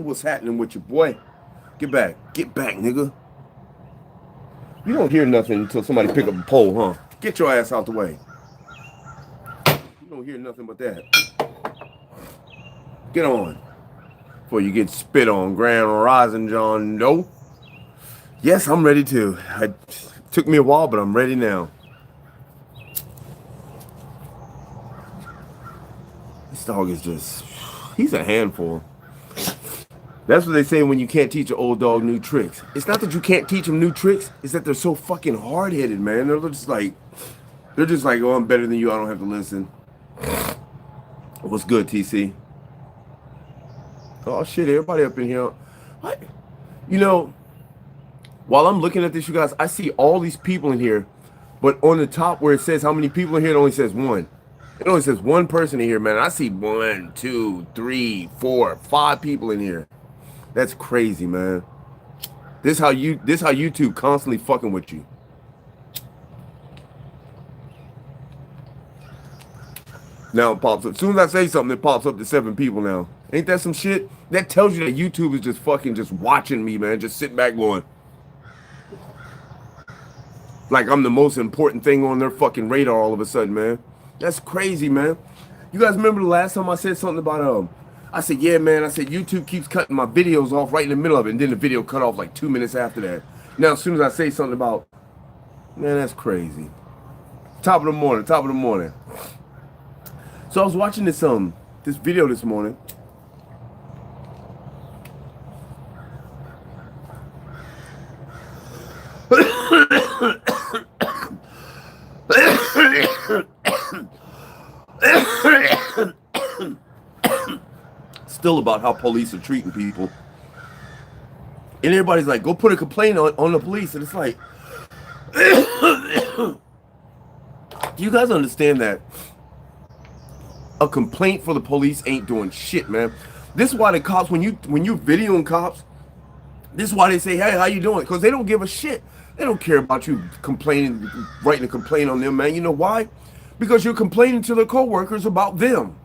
what's happening with your boy. Get back. Get back, nigga. You don't hear nothing until somebody pick up a pole, huh? Get your ass out the way. You don't hear nothing but that. Get on. Before you get spit on, Grand Rising John Doe. Yes, I'm ready too. It took me a while, but I'm ready now. This dog is just, he's a handful. That's what they say when you can't teach an old dog new tricks. It's not that you can't teach them new tricks. It's that they're so fucking hard-headed, man. They're just like, oh, I'm better than you. I don't have to listen. What's good, TC? Oh, shit, everybody up in here. What? You know, while I'm looking at this, you guys, I see all these people in here. But on the top where it says how many people in here, it only says one. It only says one person in here, man. I see 1, 2, 3, 4, 5 people in here. That's crazy, man. This how YouTube constantly fucking with you. Now it pops up. As soon as I say something, it pops up to 7 people now. Ain't that some shit? That tells you that YouTube is just fucking just watching me, man. Just sitting back going. Like I'm the most important thing on their fucking radar all of a sudden, man. That's crazy, man. You guys remember the last time I said something about I said, yeah, man. I said YouTube keeps cutting my videos off right in the middle of it, and then the video cut off like 2 minutes after that. Now, as soon as I say something about, man, that's crazy. Top of the morning. So I was watching this video this morning. Still about how police are treating people. And everybody's like, go put a complaint on the police. And it's like, do you guys understand that a complaint for the police ain't doing shit, man? This is why the cops, when you videoing cops, this is why they say, hey, how you doing? Because they don't give a shit. They don't care about you complaining, writing a complaint on them, man. You know why? Because you're complaining to their coworkers about them.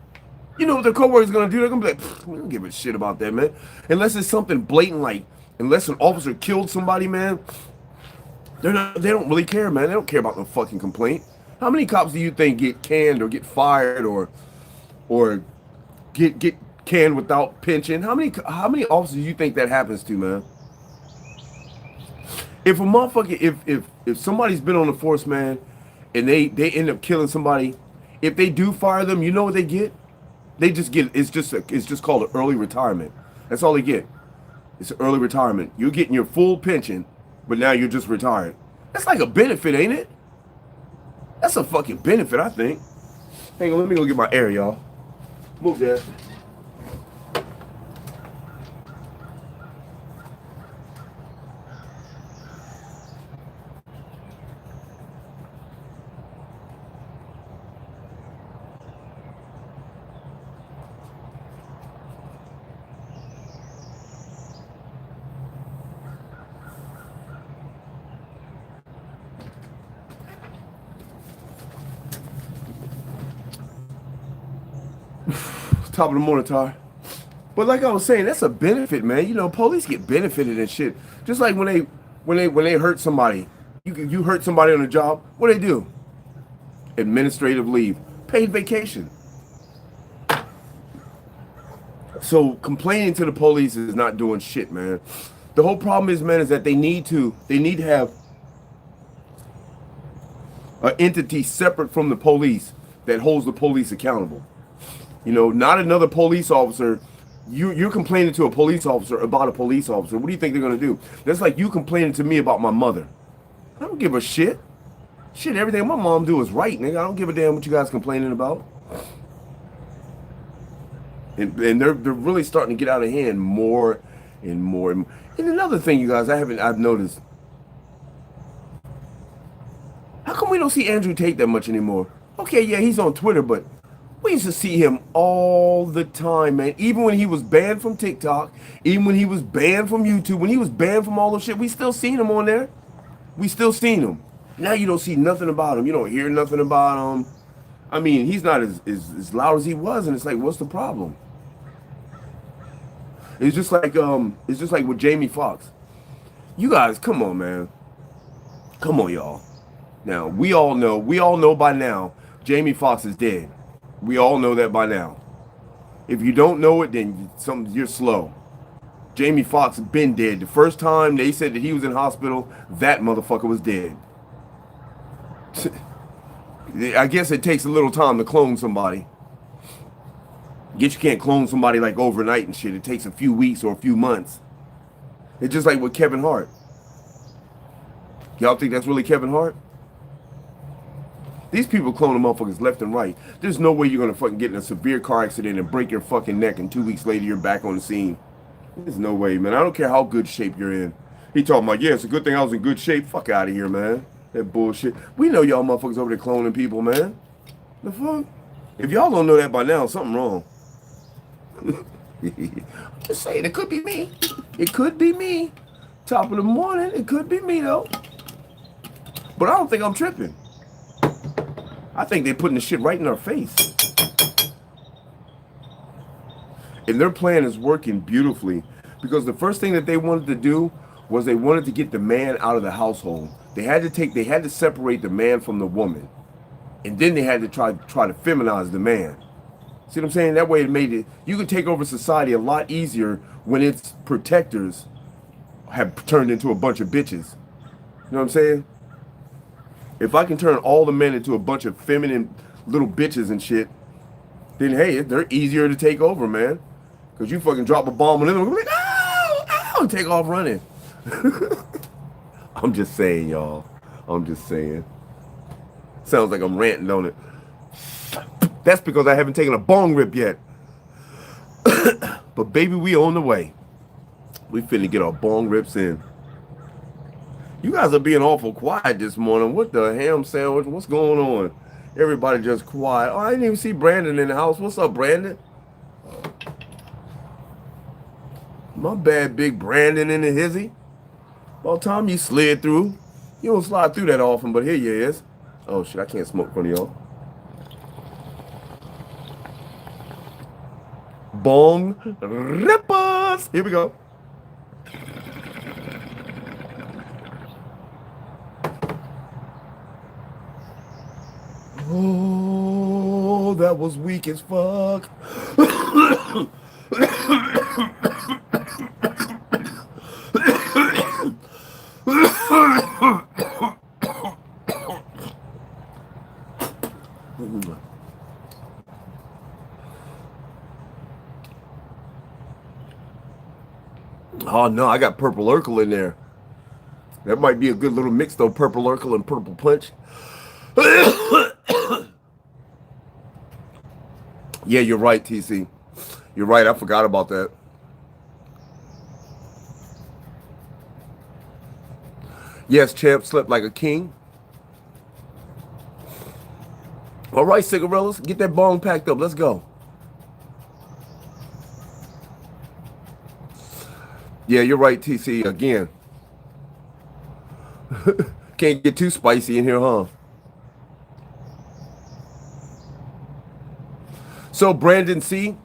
You know what their coworkers gonna do? They're gonna be like, we don't give a shit about that, man. Unless it's something blatant, like unless an officer killed somebody, man. They don't really care, man. They don't care about no fucking complaint. How many cops do you think get canned or get fired or get canned without pension? How many officers do you think that happens to, man? If a motherfucker, if somebody's been on the force, man, and they end up killing somebody, if they do fire them, you know what they get? They just get, it's just called an early retirement. That's all they get. It's an early retirement. You're getting your full pension, but now you're just retired. That's like a benefit, ain't it? That's a fucking benefit, I think. Hang on, let me go get my air, y'all. Move that. Top of the morning, Tar. But like I was saying, that's a benefit, man. You know, police get benefited and shit. Just like when they hurt somebody, you hurt somebody on the job. What do they do? Administrative leave, paid vacation. So complaining to the police is not doing shit, man. The whole problem is, man, is that they need to have an entity separate from the police that holds the police accountable. You know, not another police officer. You're complaining to a police officer about a police officer. What do you think they're going to do? That's like you complaining to me about my mother. I don't give a shit. Shit, everything my mom do is right, nigga. I don't give a damn what you guys complaining about. And they're really starting to get out of hand more and more. And another thing, you guys, I've noticed. How come we don't see Andrew Tate that much anymore? Okay, yeah, he's on Twitter, but we used to see him all the time, man. Even when he was banned from TikTok, even when he was banned from YouTube, when he was banned from all the shit, we still seen him on there. We still seen him. Now you don't see nothing about him. You don't hear nothing about him. I mean, he's not as loud as he was, and it's like, what's the problem? It's just like with Jamie Foxx. You guys, come on, man. Come on, y'all. Now, we all know by now, Jamie Foxx is dead. We all know that by now. If you don't know it, then you're slow. Jamie Foxx been dead. The first time they said that he was in hospital, that motherfucker was dead. I guess it takes a little time to clone somebody. Guess you can't clone somebody like overnight and shit. It takes a few weeks or a few months. It's just like with Kevin Hart. Y'all think that's really Kevin Hart? These people cloning motherfuckers left and right. There's no way you're gonna fucking get in a severe car accident and break your fucking neck and 2 weeks later you're back on the scene. There's no way, man. I don't care how good shape you're in. He talking about, yeah, it's a good thing I was in good shape. Fuck out of here, man. That bullshit. We know y'all motherfuckers over there cloning people, man. The fuck? If y'all don't know that by now, something wrong. Just saying, it could be me. It could be me. Top of the morning, it could be me though. But I don't think I'm tripping. I think they're putting the shit right in our face. And their plan is working beautifully because the first thing that they wanted to do was they wanted to get the man out of the household. They had to separate the man from the woman. And then they had to try to feminize the man. See what I'm saying? That way it made it, you can take over society a lot easier when its protectors have turned into a bunch of bitches. You know what I'm saying? If I can turn all the men into a bunch of feminine little bitches and shit, then hey, they're easier to take over, man. Because you fucking drop a bomb on them and like, ow, ow, and take off running. I'm just saying, y'all. I'm just saying. Sounds like I'm ranting, don't it? That's because I haven't taken a bong rip yet. But baby, we on the way. We finna get our bong rips in. You guys are being awful quiet this morning. What the ham sandwich? What's going on? Everybody just quiet. Oh, I didn't even see Brandon in the house. What's up, Brandon? My bad, big Brandon in the hizzy. About time you slid through. You don't slide through that often, but here you is. Oh shit, I can't smoke in front of y'all. Bong rippers. Here we go. Oh, that was weak as fuck. Oh no, I got Purple Urkel in there. That might be a good little mix though, Purple Urkel and Purple Punch. Yeah, you're right, TC. You're right, I forgot about that. Yes, champ, slept like a king. All right, cigarillas, get that bong packed up. Let's go. Yeah, you're right, TC. Again. Can't get too spicy in here, huh? So, Brandon, see,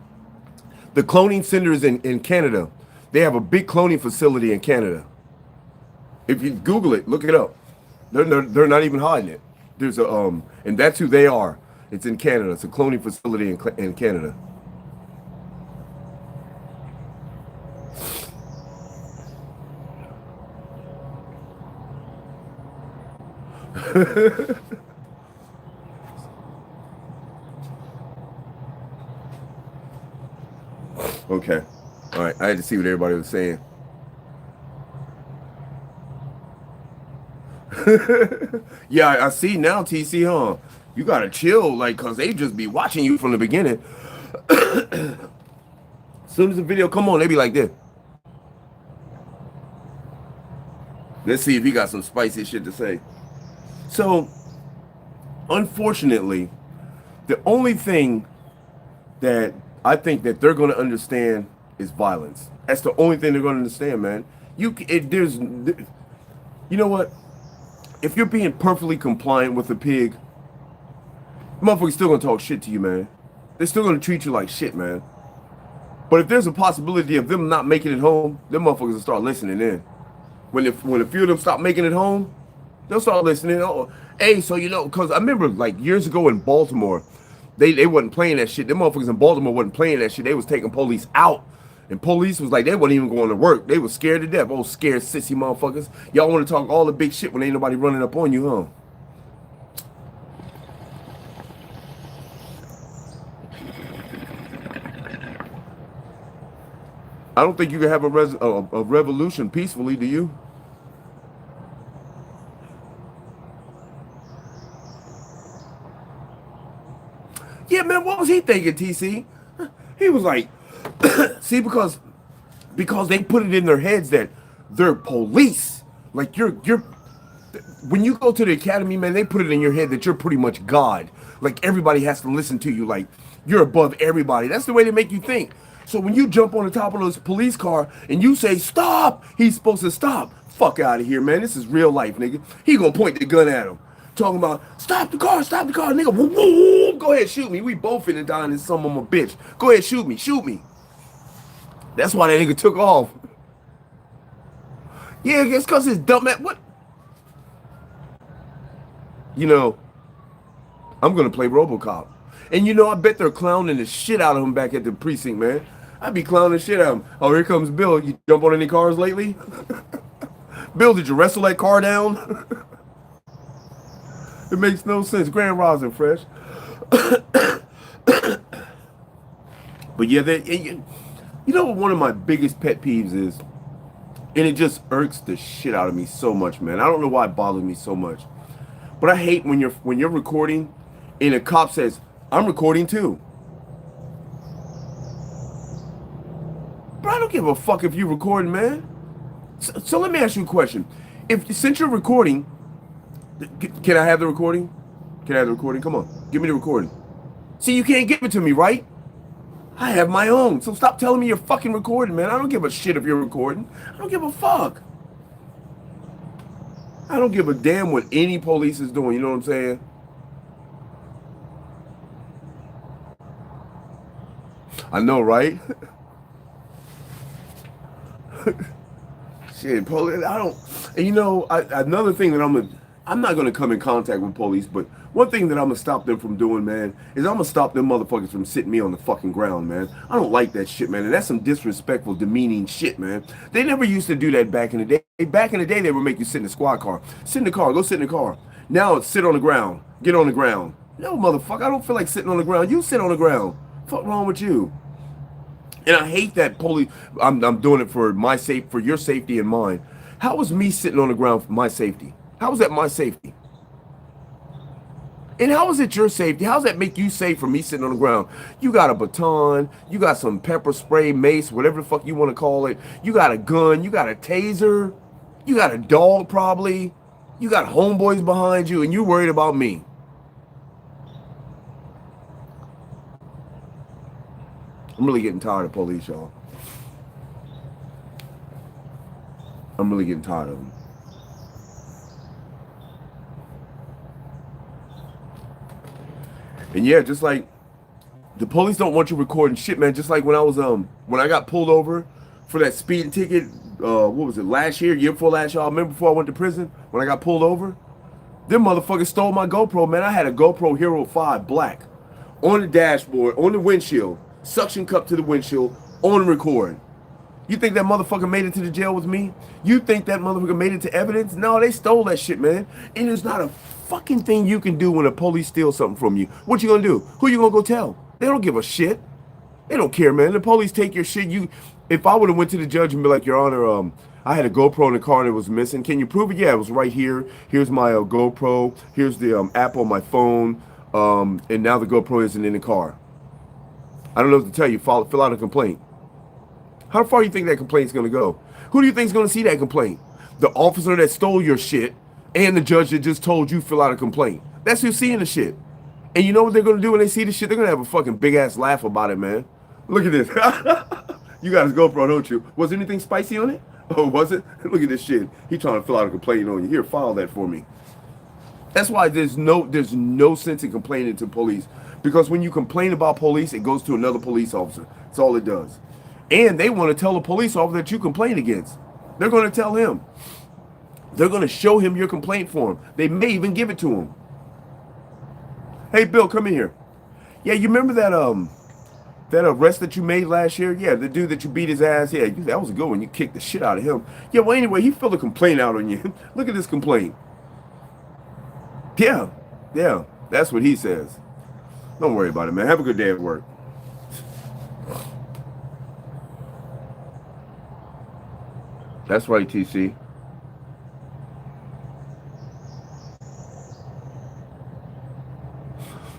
the cloning centers in Canada, they have a big cloning facility in Canada. If you Google it, look it up. They're not even hiding it. There's a and that's who they are. It's in Canada. It's a cloning facility in Canada. Okay. All right. I had to see what everybody was saying. Yeah, I see now, TC, huh? You gotta chill, like, cause they just be watching you from the beginning. As soon as the video come on, they be like this. Let's see if he got some spicy shit to say. So, unfortunately, the only thing that I think that they're going to understand is violence. That's the only thing they're going to understand, man. You know what? If you're being perfectly compliant with a pig, motherfucker's still going to talk shit to you, man. They're still going to treat you like shit, man. But if there's a possibility of them not making it home, them motherfuckers will start listening in. When a few of them stop making it home, they'll start listening. Oh, hey, so because I remember like years ago in Baltimore, they wasn't playing that shit. Them motherfuckers in Baltimore wasn't playing that shit. They was taking police out. And police was like, they wasn't even going to work. They was scared to death. Oh, scared sissy motherfuckers. Y'all want to talk all the big shit when ain't nobody running up on you, huh? I don't think you can have a revolution peacefully, do you? Yeah, man, what was he thinking, TC? He was like, see, because they put it in their heads that they're police. Like you're when you go to the academy, man, they put it in your head that you're pretty much God. Like everybody has to listen to you. Like you're above everybody. That's the way they make you think. So when you jump on the top of this police car and you say stop, he's supposed to stop. Fuck out of here, man. This is real life, nigga. He gonna point the gun at him. Talking about stop the car, nigga. Woo, woo, woo. Go ahead, shoot me. We both finna die in this son of a bitch. Go ahead, shoot me. That's why that nigga took off. Yeah, it's cause his dumb ass. What? I'm gonna play RoboCop, and I bet they're clowning the shit out of him back at the precinct, man. I'd be clowning the shit out of him. Oh, here comes Bill. You jump on any cars lately? Bill, did you wrestle that car down? It makes no sense. Grand Rosin fresh. But yeah, what one of my biggest pet peeves is, and it just irks the shit out of me so much, man. I don't know why it bothers me so much, but I hate when you're recording, and a cop says, "I'm recording too." But I don't give a fuck if you're recording, man. So let me ask you a question. Since you're recording, can I have the recording? Can I have the recording? Come on, give me the recording. See, you can't give it to me, right? I have my own. So stop telling me you're fucking recording, man. I don't give a shit if you're recording. I don't give a fuck. I don't give a damn what any police is doing. You know what I'm saying? I know, right? Shit, police. I don't. And another thing that I'm not gonna come in contact with police, but one thing that I'm gonna stop them from doing, man, is I'm gonna stop them motherfuckers from sitting me on the fucking ground, man. I don't like that shit, man, and that's some disrespectful, demeaning shit, man. They never used to do that back in the day. Back in the day, they would make you sit in the squad car. Sit in the car, go sit in the car. Now it's sit on the ground, get on the ground. No, motherfucker, I don't feel like sitting on the ground. You sit on the ground. Fuck wrong with you? And I hate that police. I'm doing it for for your safety and mine. How is me sitting on the ground for my safety? How is that my safety? And how is it your safety? How does that make you safe from me sitting on the ground? You got a baton, you got some pepper spray, mace, whatever the fuck you want to call it. You got a gun, you got a taser, you got a dog probably. You got homeboys behind you and you worried about me. I'm really getting tired of police, y'all. I'm really getting tired of them. And yeah, just like the police don't want you recording shit, man. Just like when I got pulled over for that speeding ticket, what was it, year before last, y'all remember before I went to prison, when I got pulled over? Them motherfuckers stole my GoPro, man. I had a GoPro Hero 5 black on the dashboard, on the windshield, suction cup to the windshield, on record. You think that motherfucker made it to the jail with me? You think that motherfucker made it to evidence? No, they stole that shit, man. And there's not a fucking thing you can do when a police steals something from you. What you gonna do? Who you gonna go tell? They don't give a shit. They don't care, man. The police take your shit. If I would have went to the judge and be like, Your Honor, I had a GoPro in the car and it was missing. Can you prove it? Yeah, it was right here. Here's my GoPro. Here's the app on my phone. And now the GoPro isn't in the car. I don't know what to tell you. Fill out a complaint. How far do you think that complaint's going to go? Who do you think is going to see that complaint? The officer that stole your shit and the judge that just told you fill out a complaint. That's who's seeing the shit. And you know what they're going to do when they see the shit? They're going to have a fucking big-ass laugh about it, man. Look at this. You got his GoPro, don't you? Was anything spicy on it? Oh, was it? Look at this shit. He trying to fill out a complaint on you. Here, file that for me. That's why there's no sense in complaining to police. Because when you complain about police, it goes to another police officer. That's all it does. And they want to tell a police officer that you complained against. They're going to tell him. They're going to show him your complaint form. They may even give it to him. Hey, Bill, come in here. Yeah, you remember that arrest that you made last year? Yeah, the dude that you beat his ass. Yeah, that was a good one. You kicked the shit out of him. Yeah, well, anyway, he filled a complaint out on you. Look at this complaint. Yeah, yeah, that's what he says. Don't worry about it, man. Have a good day at work. That's right, TC.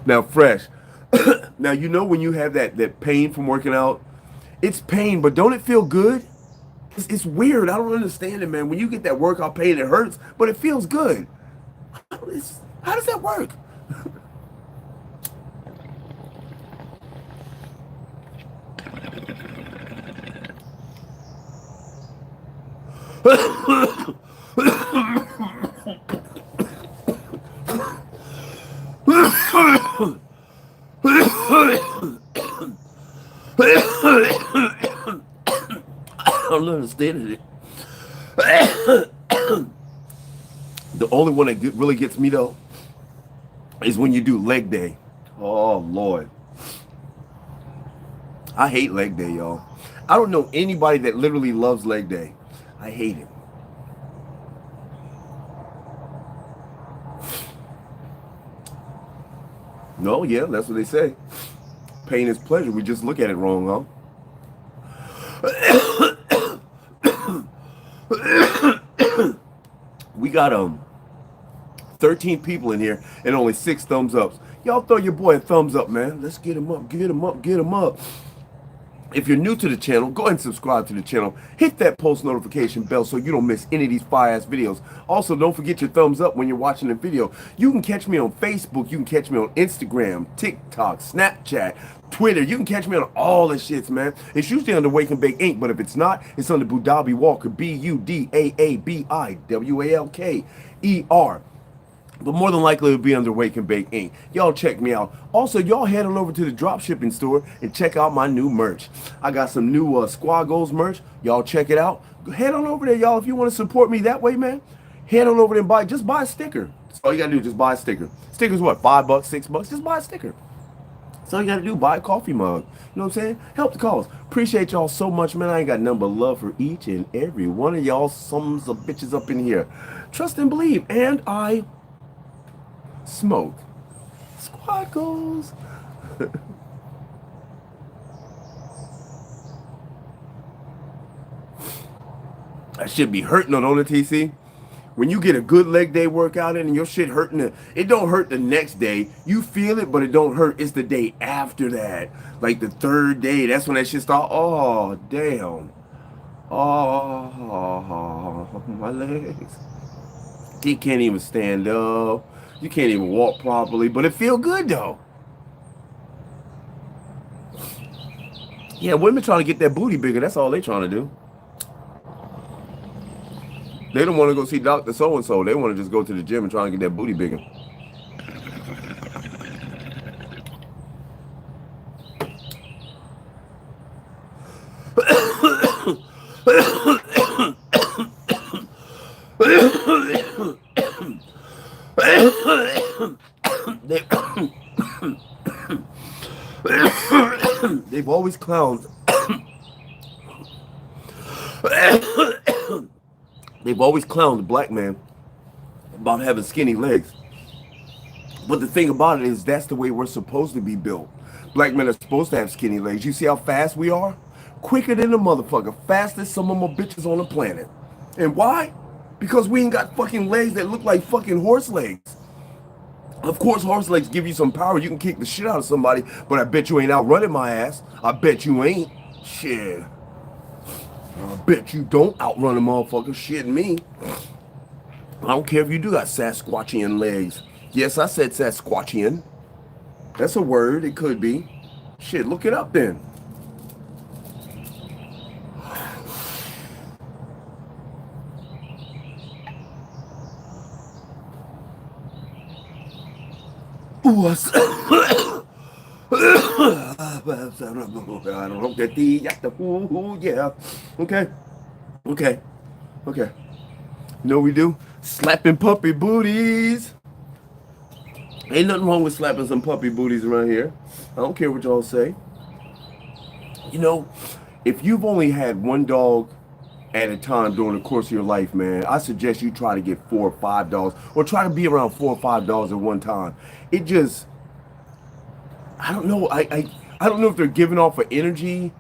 Now, Fresh. Now, you know when you have that pain from working out, it's pain, but don't it feel good? It's weird. I don't understand it, man. When you get that workout pain, it hurts, but it feels good. How does that work? I don't understand it. The only one that really gets me though is when you do leg day. Oh Lord, I hate leg day, y'all. I don't know anybody that literally loves leg day. I hate it. No, yeah, that's what they say. Pain is pleasure. We just look at it wrong, huh? We got 13 people in here and only 6 thumbs ups. Y'all throw your boy a thumbs up, man. Let's get him up, get him up, get him up. If you're new to the channel, go ahead and subscribe to the channel. Hit that post notification bell so you don't miss any of these fire-ass videos. Also, don't forget your thumbs up when you're watching the video. You can catch me on Facebook. You can catch me on Instagram, TikTok, Snapchat, Twitter. You can catch me on all the shits, man. It's usually under Wake and Bake Inc., but if it's not, it's under Budabi Walker, BUDAABIWALKER. But more than likely it'll be under Wake and Bake Inc. Y'all check me out. Also, y'all head on over to the drop shipping store and check out my new merch. I got some new Squad Goals merch. Y'all check it out. Head on over there, y'all. If you want to support me that way, man, head on over there and just buy a sticker. That's all you gotta do, just buy a sticker. Sticker's what, $5, $6? Just buy a sticker. That's all you gotta do, buy a coffee mug. You know what I'm saying? Help the cause. Appreciate y'all so much, man. I ain't got nothing but love for each and every one of y'all sons of bitches up in here. Trust and believe. And I smoke. Squad Goals. That should be hurting on the TC. When you get a good leg day workout in and your shit hurting, it don't hurt the next day. You feel it, but it don't hurt. It's the day after that. Like the 3rd day. That's when that shit start. Oh, damn. Oh, my legs. You can't even stand up. You can't even walk properly, but it feel good though. Yeah, women trying to get that booty bigger. That's all they trying to do. They don't want to go see Dr. So-and-so. They want to just go to the gym and try and get that booty bigger. They've always clowned. They've always clowned the black man about having skinny legs. But the thing about it is that's the way we're supposed to be built. Black men are supposed to have skinny legs. You see how fast we are? Quicker than a motherfucker. Fastest some of my bitches on the planet. And why? Because we ain't got fucking legs that look like fucking horse legs. Of course, horse legs give you some power. You can kick the shit out of somebody, but I bet you ain't outrunning my ass. I bet you ain't. Shit. I bet you don't outrun a motherfucker. Shit me. I don't care if you do got Sasquatchian legs. Yes, I said Sasquatchian. That's a word. It could be. Shit, look it up then. Ooh, don't know that yeah. Okay. Okay. Okay. You know what we do? Slapping puppy booties. Ain't nothing wrong with slapping some puppy booties around here. I don't care what y'all say. You know, if you've only had one dog at a time during the course of your life, man, I suggest you try to get 4 or 5 dogs, or try to be around 4 or 5 dogs at one time. It just, I don't know. I don't know if they're giving off an energy,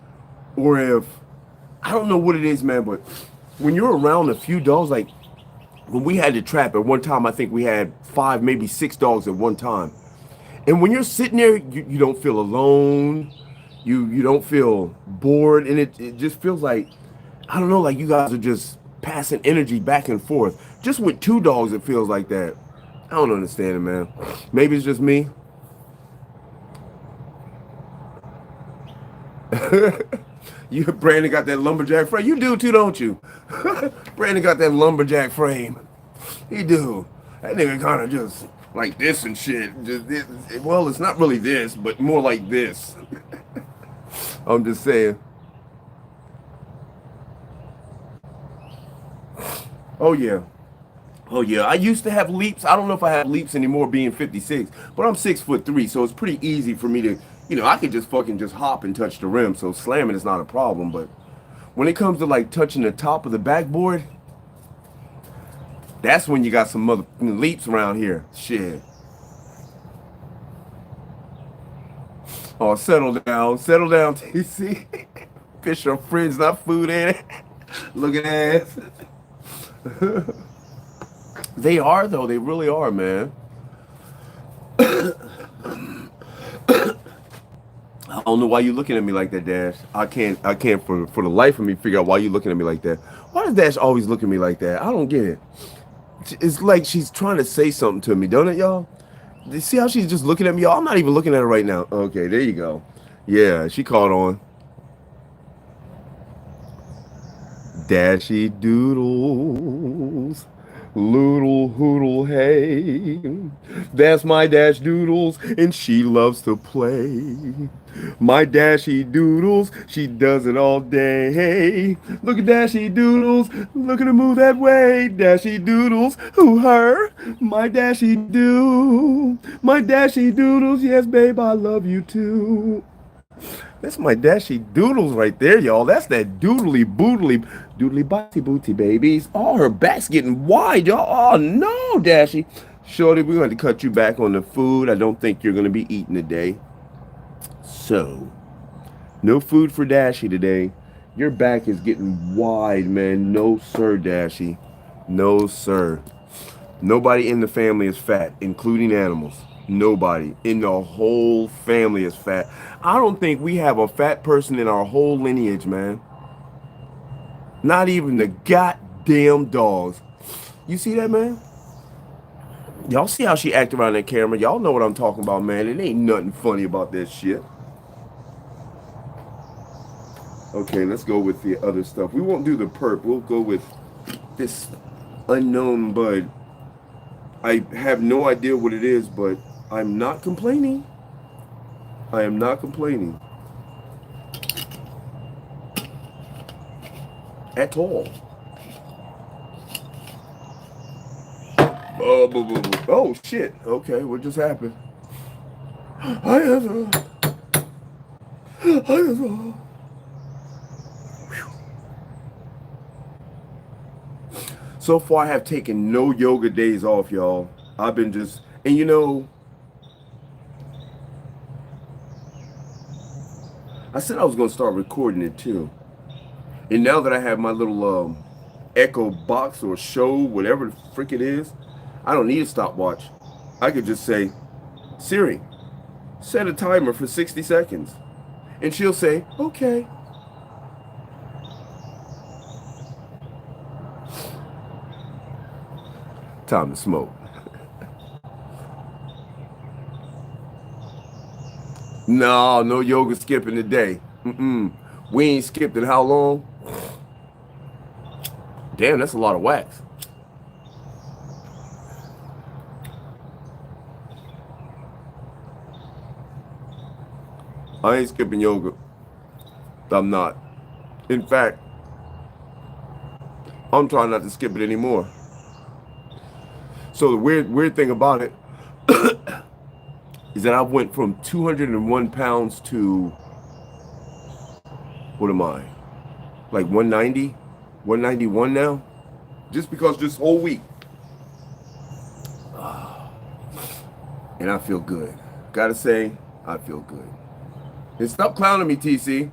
or if, I don't know what it is, man. But when you're around a few dogs, like when we had the trap at one time, I think we had 5, maybe 6 dogs at one time. And when you're sitting there, you don't feel alone. You don't feel bored, and it just feels like, I don't know, like you guys are just passing energy back and forth. Just with 2 dogs, it feels like that. I don't understand it, man. Maybe it's just me. You, Brandon, got that lumberjack frame. You do too, don't you? Brandon got that lumberjack frame. He do. That nigga kind of just like this and shit. Well, it's not really this, but more like this. I'm just saying. Oh yeah. Oh yeah. I used to have leaps. I don't know if I have leaps anymore being 56, but I'm 6'3", so it's pretty easy for me to, I could just fucking just hop and touch the rim. So slamming is not a problem. But when it comes to like touching the top of the backboard, that's when you got some mother leaps around here. Shit. Oh, settle down, TC. Fish are friends, not food, ain't it? Looking ass. They are though. They really are, man. I don't know why you looking at me like that, Dash. I can't for the life of me figure out why you looking at me like that. Why does Dash always look at me like that? I don't get it. It's like she's trying to say something to me, don't it, y'all? See how she's just looking at me, y'all? I'm not even looking at her right now. Okay, there you go. Yeah, she caught on. Dashy doodles, Loodle hoodle hey, that's my Dash Doodles, and she loves to play. My Dashy Doodles, she does it all day. Look at Dashy Doodles, look at her move that way. Dashy Doodles, who her? My Dashy Doo, my Dashy Doodles, yes babe, I love you too. That's my Dashy Doodles right there, y'all. That's that doodly boodly doodly botsy booty babies. Oh, her back's getting wide, y'all. Oh no, Dashy. Shorty, we're going to cut you back on the food. I don't think you're going to be eating today. So, no food for Dashy today. Your back is getting wide, man. No, sir, Dashy. No, sir. Nobody in the family is fat, including animals. Nobody in the whole family is fat. I don't think we have a fat person in our whole lineage, man. Not even the goddamn dogs. You see that, man? Y'all see how she act around that camera? Y'all know what I'm talking about, man. It ain't nothing funny about that shit. Okay, let's go with the other stuff. We won't do the perp. We'll go with this unknown bud. I have no idea what it is, but I'm not complaining. I am not complaining. At all. Oh, shit. Okay, what just happened? So far, I have taken no yoga days off, y'all. I've been just, and I said I was going to start recording it too. And now that I have my little Echo box or show, whatever the frick it is, I don't need a stopwatch. I could just say, Siri, set a timer for 60 seconds. And she'll say, okay. Time to smoke. No yoga skipping today. We ain't skipped in how long? Damn, that's a lot of wax. I ain't skipping yoga. I'm not. In fact, I'm trying not to skip it anymore. So the weird thing about it is that I went from 201 pounds to, what am I? Like 190, 191 now? Just because this whole week. And I feel good. Gotta say, I feel good. And stop clowning me, TC.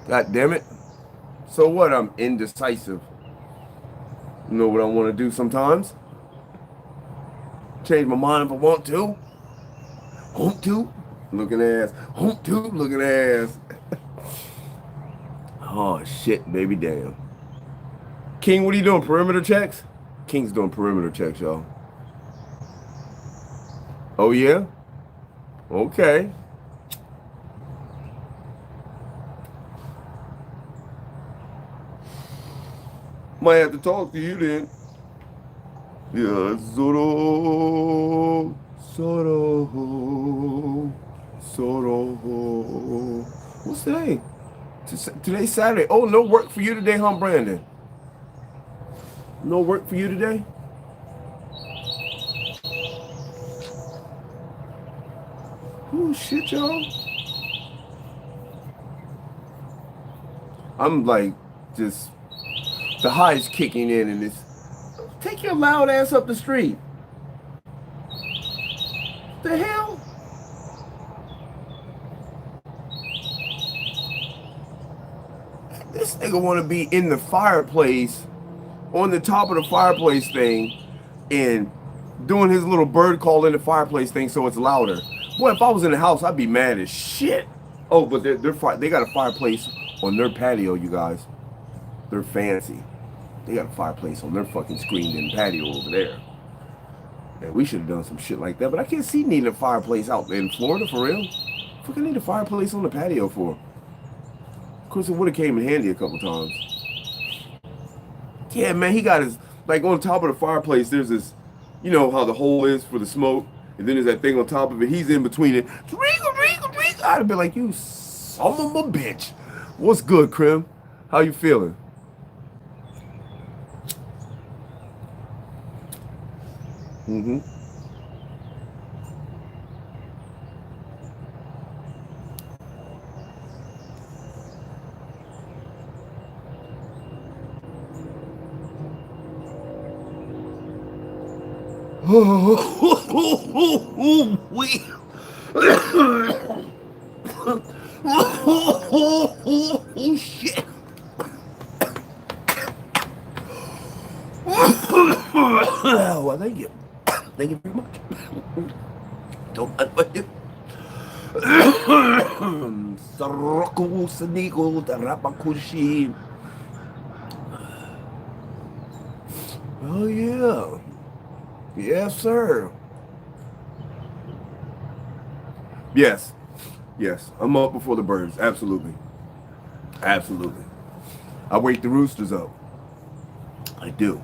God damn it. So what? I'm indecisive. You know what I want to do sometimes? Change my mind if I want to. Want to? Looking ass. Want to? Looking ass. Oh, shit, baby, damn. King, what are you doing? Perimeter checks? King's doing perimeter checks, y'all. Oh, yeah? Okay. Might have to talk to you then. Yeah, Zoro. What's today? Today's Saturday. Oh, no work for you today, huh, Brandon? No work for you today? Oh, shit, y'all. I'm like, just, the high's kicking in this. Take your loud ass up the street. The hell? This nigga want to be in the fireplace, on the top of the fireplace thing, and doing his little bird call in the fireplace thing so it's louder. Boy, if I was in the house, I'd be mad as shit. Oh, but they got a fireplace on their patio, you guys. They're fancy. They got a fireplace on their fucking screened-in patio over there. And we should have done some shit like that, but I can't see needing a fireplace out in Florida, for real. What I need a fireplace on the patio for? Of course, it would have came in handy a couple times. Yeah, man, he got his, like, on top of the fireplace, there's this, you know how the hole is for the smoke, and then there's that thing on top of it. He's in between it. I'd have been like, you son of a bitch. What's good, Krim? How you feeling? Mm-hmm. Oh, shit. Well, thank you. Thank you very much. Don't mind what you. Saroko Saniko Tarapakushi. Oh, yeah. Yes, sir. Yes. Yes. I'm up before the birds. Absolutely. Absolutely. I wake the roosters up. I do.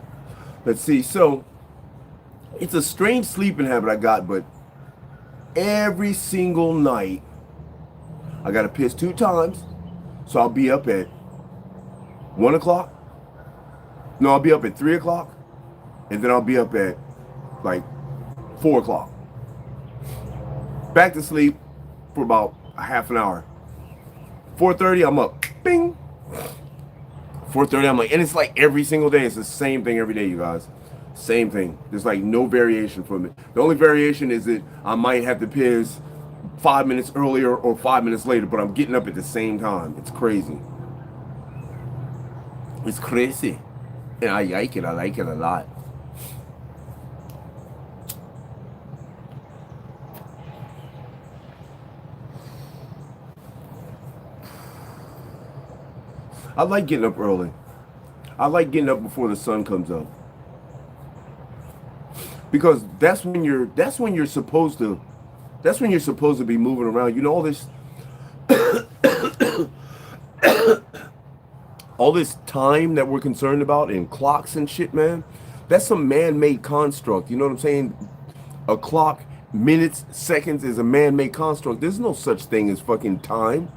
Let's see. So, it's a strange sleeping habit I got, but every single night, I got to piss 2 times. So I'll be up at 1 o'clock. No, I'll be up at 3 o'clock. And then I'll be up at like 4 o'clock. Back to sleep for about a half an hour. 4:30, I'm up. Bing. 4:30, I'm like, and it's like every single day. It's the same thing every day, you guys. Same thing. There's like no variation from it. The only variation is that I might have to piss 5 minutes earlier or 5 minutes later, but I'm getting up at the same time. It's crazy. It's crazy. And I like it. I like it a lot. I like getting up early. I like getting up before the sun comes up. Because that's when you're supposed to be moving around. You know, all this time that we're concerned about and clocks and shit, man. That's some man-made construct. You know what I'm saying? A clock minutes, seconds is a man-made construct. There's no such thing as fucking time.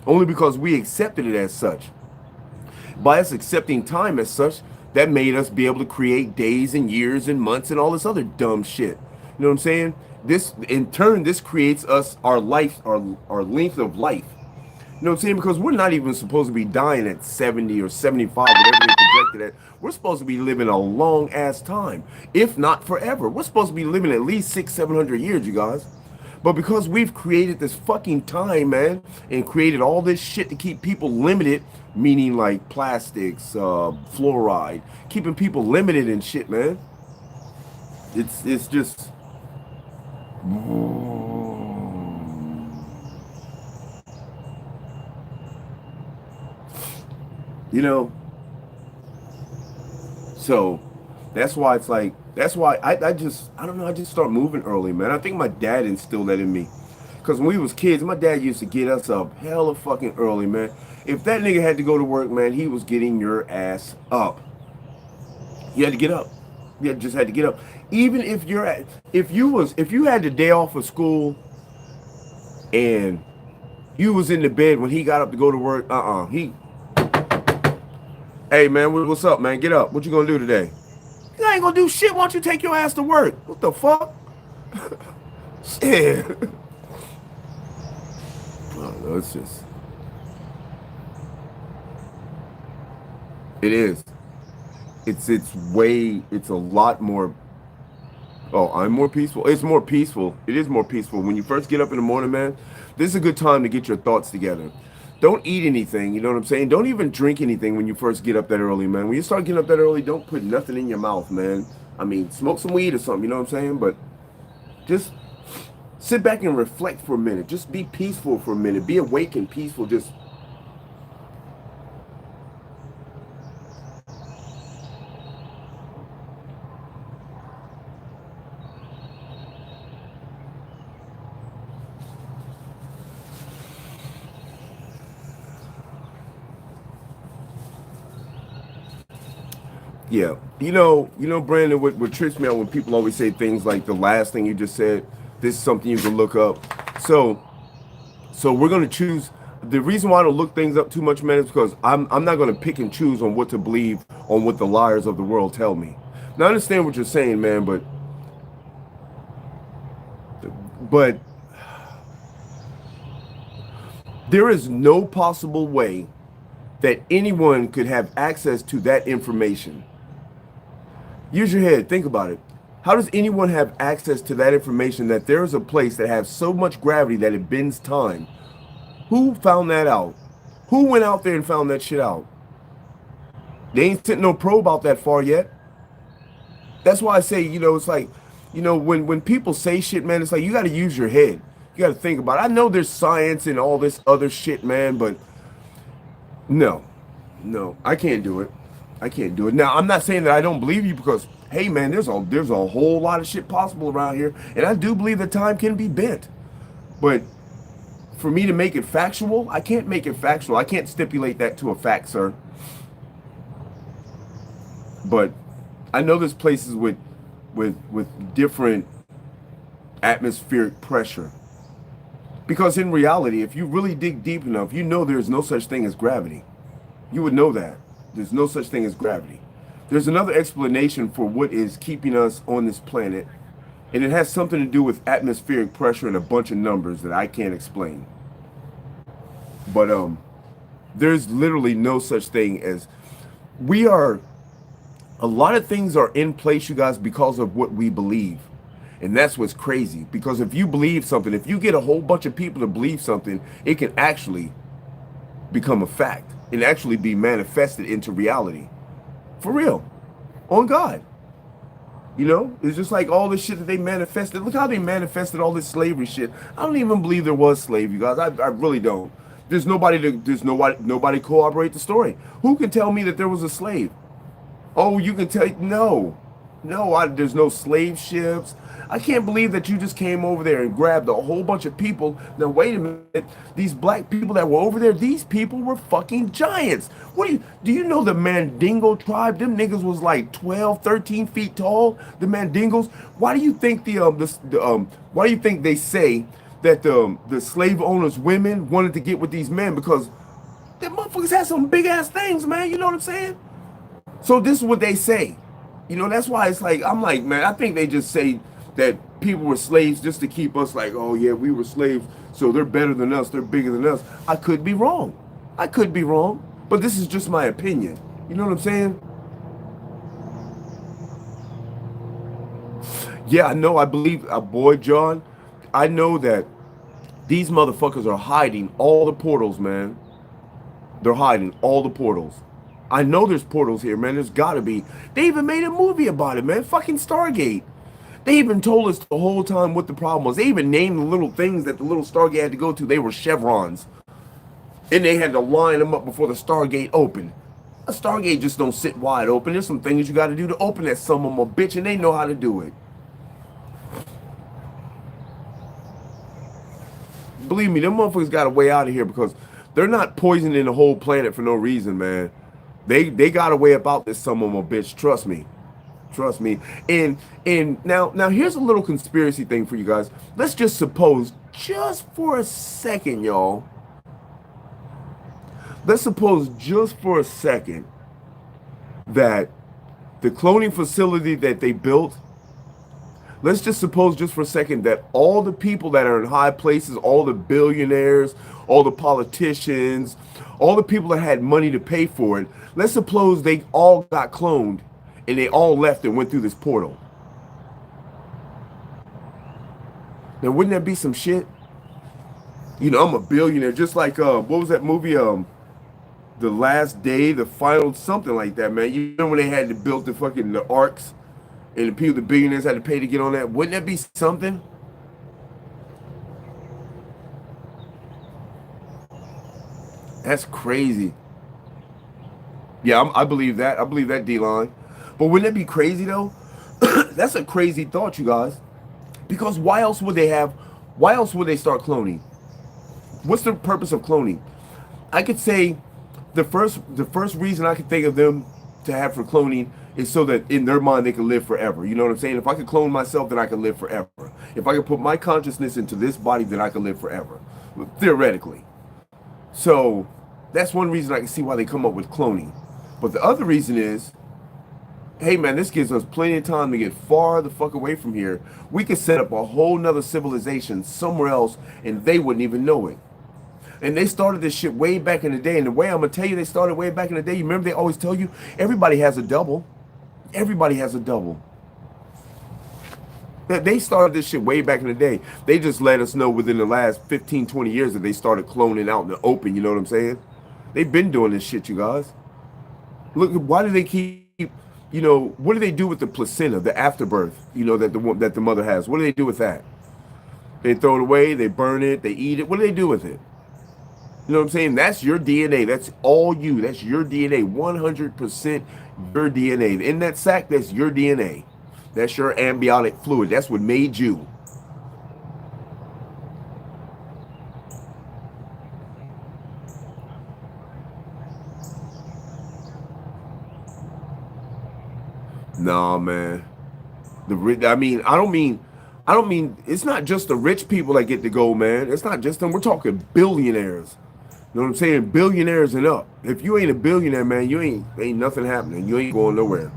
Only because we accepted it as such. By us accepting time as such, that made us be able to create days and years and months and all this other dumb shit. You know what I'm saying? This, in turn, this creates us our life, our length of life. You know what I'm saying? Because we're not even supposed to be dying at 70 or 75, whatever they projected at. We're supposed to be living a long ass time, if not forever. We're supposed to be living at least 600-700 years, you guys. But because we've created this fucking time, man, and created all this shit to keep people limited, meaning like plastics, fluoride, keeping people limited and shit, man. It's just. You know, so that's why it's like, that's why I don't know, I just start moving early, man. I think my dad instilled that in me. Because when we was kids, my dad used to get us up hella fucking early, man. If that nigga had to go to work, man, he was getting your ass up. You had to get up. You just had to get up. Even if you're at, if you had the day off of school and you was in the bed when he got up to go to work, hey man, what's up, man? Get up. What you gonna do today? You ain't gonna do shit. Why don't you take your ass to work? What the fuck? Shit. I don't know, it's just. It is. It's a lot more. Oh, I'm more peaceful. It's more peaceful. It is more peaceful. When you first get up in the morning, man, this is a good time to get your thoughts together. Don't eat anything, you know what I'm saying? Don't even drink anything when you first get up that early, man. When you start getting up that early, don't put nothing in your mouth, man. I mean, smoke some weed or something, you know what I'm saying? But just sit back and reflect for a minute. Just be peaceful for a minute. Be awake and peaceful. Just yeah, Brandon, what trips me out when people always say things like the last thing you just said, this is something you can look up. So we're gonna choose. The reason why I don't look things up too much, man, is because I'm not gonna pick and choose on what to believe on what the liars of the world tell me. Now I understand what you're saying, man, but there is no possible way that anyone could have access to that information. Use your head. Think about it. How does anyone have access to that information that there is a place that has so much gravity that it bends time? Who found that out? Who went out there and found that shit out? They ain't sent no probe out that far yet. That's why I say, it's like, when people say shit, man, it's like you got to use your head. You got to think about it. I know there's science and all this other shit, man, but no, I can't do it. I can't do it. Now, I'm not saying that I don't believe you because, hey, man, there's a whole lot of shit possible around here, and I do believe that time can be bent. But for me to make it factual, I can't make it factual. I can't stipulate that to a fact, sir. But I know there's places with different atmospheric pressure. Because in reality, if you really dig deep enough, you know there's no such thing as gravity. You would know that. There's no such thing as gravity. There's another explanation for what is keeping us on this planet, and it has something to do with atmospheric pressure and a bunch of numbers that I can't explain. But there's literally no such thing as a lot of things are in place, you guys, because of what we believe. And that's what's crazy. Because if you believe something, if you get a whole bunch of people to believe something, it can actually become a fact and actually be manifested into reality. For real. On God. It's just like all this shit that they manifested. Look how they manifested all this slavery shit. I don't even believe there was slavery, you guys. I really don't. There's nobody corroborate the story. Who can tell me that there was a slave? Oh, you can tell. No. No, there's no slave ships. I can't believe that you just came over there and grabbed a whole bunch of people. Now, wait a minute. These black people that were over there, these people were fucking giants. Do you know the Mandingo tribe? Them niggas was like 12, 13 feet tall. The Mandingos. Why do you think why do you think they say that the slave owners' women wanted to get with these men? Because them motherfuckers had some big ass things, man. You know what I'm saying? So this is what they say. You know, that's why it's like, I'm like, man, I think they just say that people were slaves just to keep us like, oh yeah, we were slaves, so they're better than us, they're bigger than us. I could be wrong. I could be wrong. But this is just my opinion. You know what I'm saying? Yeah, I know, I believe, boy, John, I know that these motherfuckers are hiding all the portals, man. They're hiding all the portals. I know there's portals here, man. There's gotta be. They even made a movie about it, man. Fucking Stargate. They even told us the whole time what the problem was. They even named the little things that the little Stargate had to go to. They were chevrons. And they had to line them up before the Stargate opened. A Stargate just don't sit wide open. There's some things you gotta do to open that son of a bitch, and they know how to do it. Believe me, them motherfuckers got a way out of here because they're not poisoning the whole planet for no reason, man. They got a way about this son of a bitch. Trust me. Trust me. And now here's a little conspiracy thing for you guys. Let's just suppose, just for a second, y'all. Let's suppose just for a second that the cloning facility that they built, let's just suppose just for a second that all the people that are in high places, all the billionaires, all the politicians, all the people that had money to pay for it, let's suppose they all got cloned and they all left and went through this portal. Now, wouldn't that be some shit? You know, I'm a billionaire, just like, what was that movie, The Last Day, The Final, something like that, man. You know when they had to build the arcs and the people, the billionaires had to pay to get on that? Wouldn't that be something? That's crazy. Yeah, I believe that. I believe that, D-Line. But wouldn't that be crazy, though? That's a crazy thought, you guys. Because why else would they start cloning? What's the purpose of cloning? I could say the first reason I could think of them to have for cloning is so that in their mind they can live forever. You know what I'm saying? If I could clone myself, then I could live forever. If I could put my consciousness into this body, then I could live forever. Theoretically. So that's one reason I can see why they come up with cloning. But the other reason is, hey man, this gives us plenty of time to get far the fuck away from here. We could set up a whole nother civilization somewhere else and they wouldn't even know it. And they started this shit way back in the day. And the way I'm gonna tell you they started way back in the day, you remember they always tell you everybody has a double. Everybody has a double. They started this shit way back in the day. They just let us know within the last 15, 20 years that they started cloning out in the open, you know what I'm saying? They've been doing this shit, you guys. Look, why do they keep, you know, what do they do with the placenta, the afterbirth, you know, that the mother has? What do they do with that? They throw it away, they burn it, they eat it. What do they do with it? You know what I'm saying? That's your DNA. That's all you. That's your DNA. 100% your DNA. In that sack, that's your DNA. That's your amniotic fluid. That's what made you. Nah, man. I don't mean, it's not just the rich people that get to go, man. It's not just them. We're talking billionaires. You know what I'm saying? Billionaires and up. If you ain't a billionaire, man, you ain't nothing happening. You ain't going nowhere.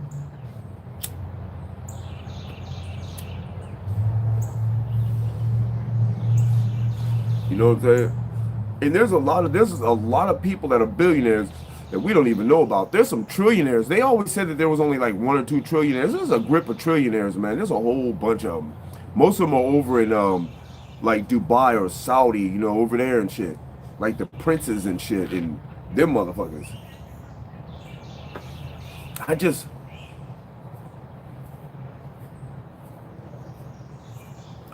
You know what I'm saying? And there's a lot of people that are billionaires that we don't even know about. There's some trillionaires. They always said that there was only like 1 or 2 trillionaires. There's a grip of trillionaires, man. There's a whole bunch of them. Most of them are over in like Dubai or Saudi, you know, over there and shit. Like the princes and shit and them motherfuckers. I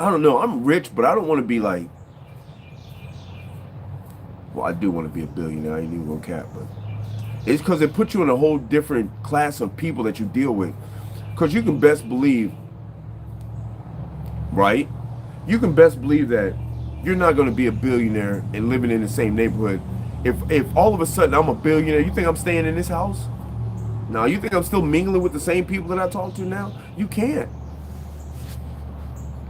don't know. I'm rich, but I don't want to be like, well, I do want to be a billionaire. I ain't even gonna cap, but it's because it puts you in a whole different class of people that you deal with. Because you can best believe, right? You can best believe that you're not going to be a billionaire and living in the same neighborhood. If all of a sudden I'm a billionaire, you think I'm staying in this house? No, you think I'm still mingling with the same people that I talk to now? You can't.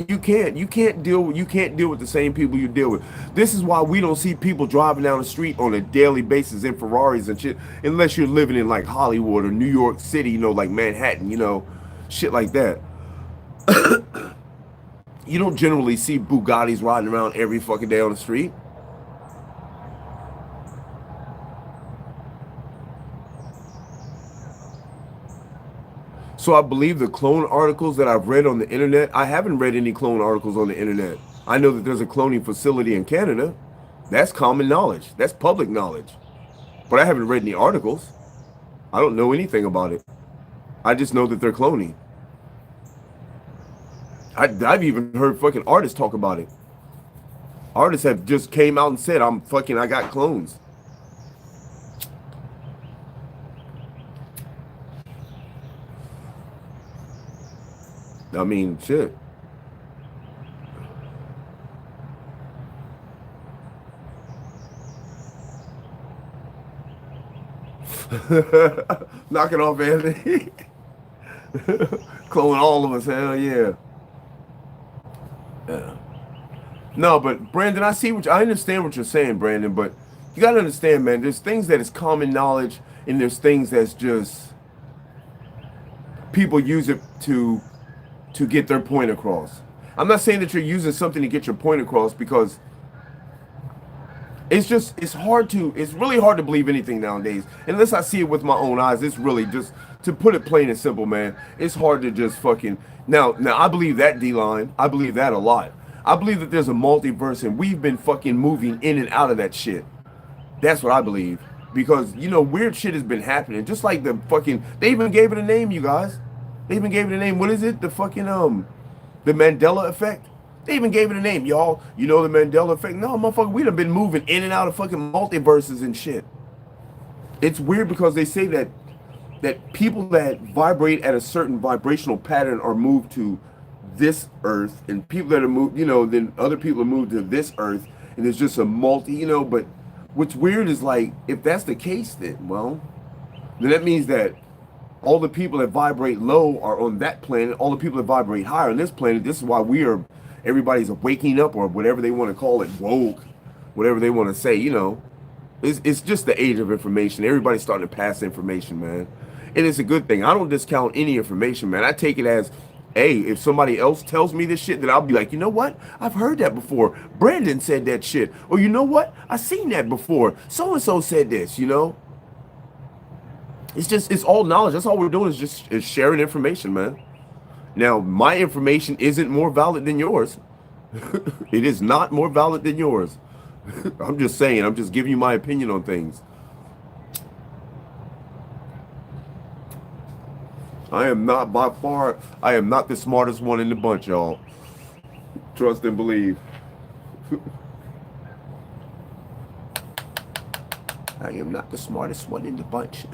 You can't. You can't deal with the same people you deal with. This is why we don't see people driving down the street on a daily basis in Ferraris and shit, unless you're living in like Hollywood or New York City, like Manhattan, shit like that. You don't generally see Bugattis riding around every fucking day on the street. So I believe the clone articles that I've read on the internet, I haven't read any clone articles on the internet. I know that there's a cloning facility in Canada. That's common knowledge. That's public knowledge. But I haven't read any articles. I don't know anything about it. I just know that they're cloning. I've even heard fucking artists talk about it. Artists have just came out and said, I got clones. I mean, shit. Knock it off, Anthony. Clone all of us, hell yeah. Yeah. No, but Brandon, I understand what you're saying, Brandon, but you gotta understand, man, there's things that is common knowledge and there's things that's just people use it to get their point across. I'm not saying that you're using something to get your point across, because it's really hard to believe anything nowadays. Unless I see it with my own eyes, it's really just, to put it plain and simple, man, it's hard to just fucking, now I believe that, D-Line, I believe that a lot. I believe that there's a multiverse and we've been fucking moving in and out of that shit. That's what I believe. Because, weird shit has been happening. Just like the fucking, they even gave it a name, you guys. They even gave it a name. What is it? The fucking, the Mandela effect? They even gave it a name, y'all. You know the Mandela effect? No, motherfucker, we done been moving in and out of fucking multiverses and shit. It's weird because they say that people that vibrate at a certain vibrational pattern are moved to this earth, and people that are moved, then other people are moved to this earth, and there's just a multi, but what's weird is, like, if that's the case, then that means that all the people that vibrate low are on that planet. All the people that vibrate higher on this planet. This is why everybody's waking up, or whatever they want to call it, woke, whatever they want to say. It's just the age of information. Everybody's starting to pass information, man, and it's a good thing. I don't discount any information, man. I take it as, hey, if somebody else tells me this shit, then I'll be like, you know what? I've heard that before. Brandon said that shit, or you know what? I seen that before. So and so said this. It's all knowledge. That's all we're doing is sharing information, man. Now, my information isn't more valid than yours. It is not more valid than yours. I'm just saying, I'm just giving you my opinion on things. I am not the smartest one in the bunch, y'all. Trust and believe. I am not the smartest one in the bunch.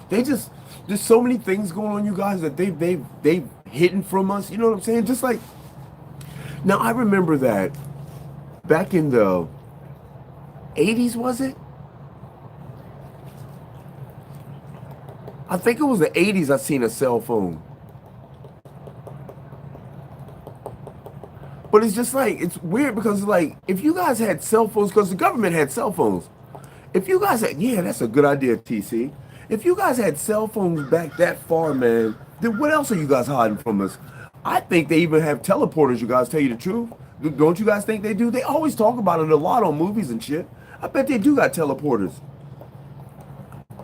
There's so many things going on, you guys, that they've hidden from us. You know what I'm saying? Just like, now I remember that back in the 80s, was it? I think it was the 80s I seen a cell phone. But it's just like, it's weird because, like, if you guys had cell phones, because the government had cell phones. If you guys had, yeah, that's a good idea, TC. If you guys had cell phones back that far, man, then what else are you guys hiding from us? I think they even have teleporters, you guys, tell you the truth. Don't you guys think they do? They always talk about it a lot on movies and shit. I bet they do got teleporters.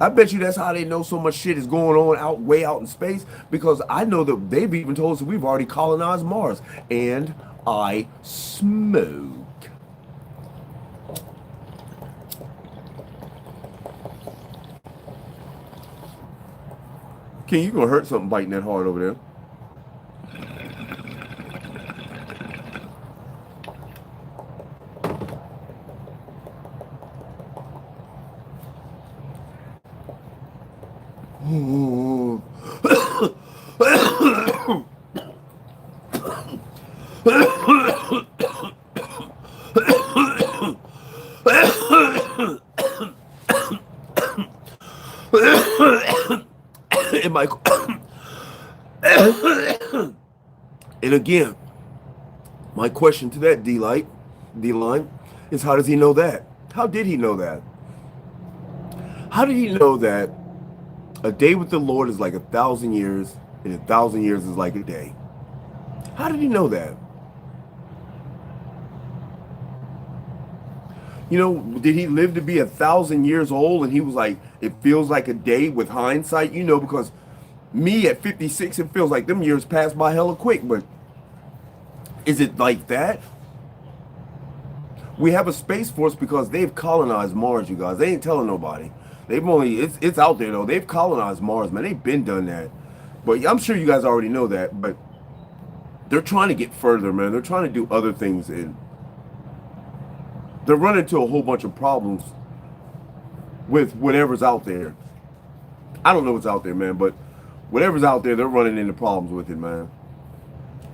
I bet you that's how they know so much shit is going on way out in space, because I know that they've even told us that we've already colonized Mars. And I smoke. King, you gonna hurt something biting that hard over there. and my and again, my question to that D-line, is how does he know that? How did he know that? How did he know that a day with the Lord is like 1,000 years, and 1,000 years is like a day? How did he know that? You know, did he live to be 1,000 years old and he was like, it feels like a day with hindsight? You know, because me at 56, it feels like them years pass by hella quick, but is it like that? We have a Space Force because they've colonized Mars, you guys. They ain't telling nobody. They've only, it's out there though. They've colonized Mars, man. They've been done that. But I'm sure you guys already know that, but they're trying to get further, man. They're trying to do other things, and they're running into a whole bunch of problems with whatever's out there. I don't know what's out there, man, but whatever's out there, they're running into problems with it, man.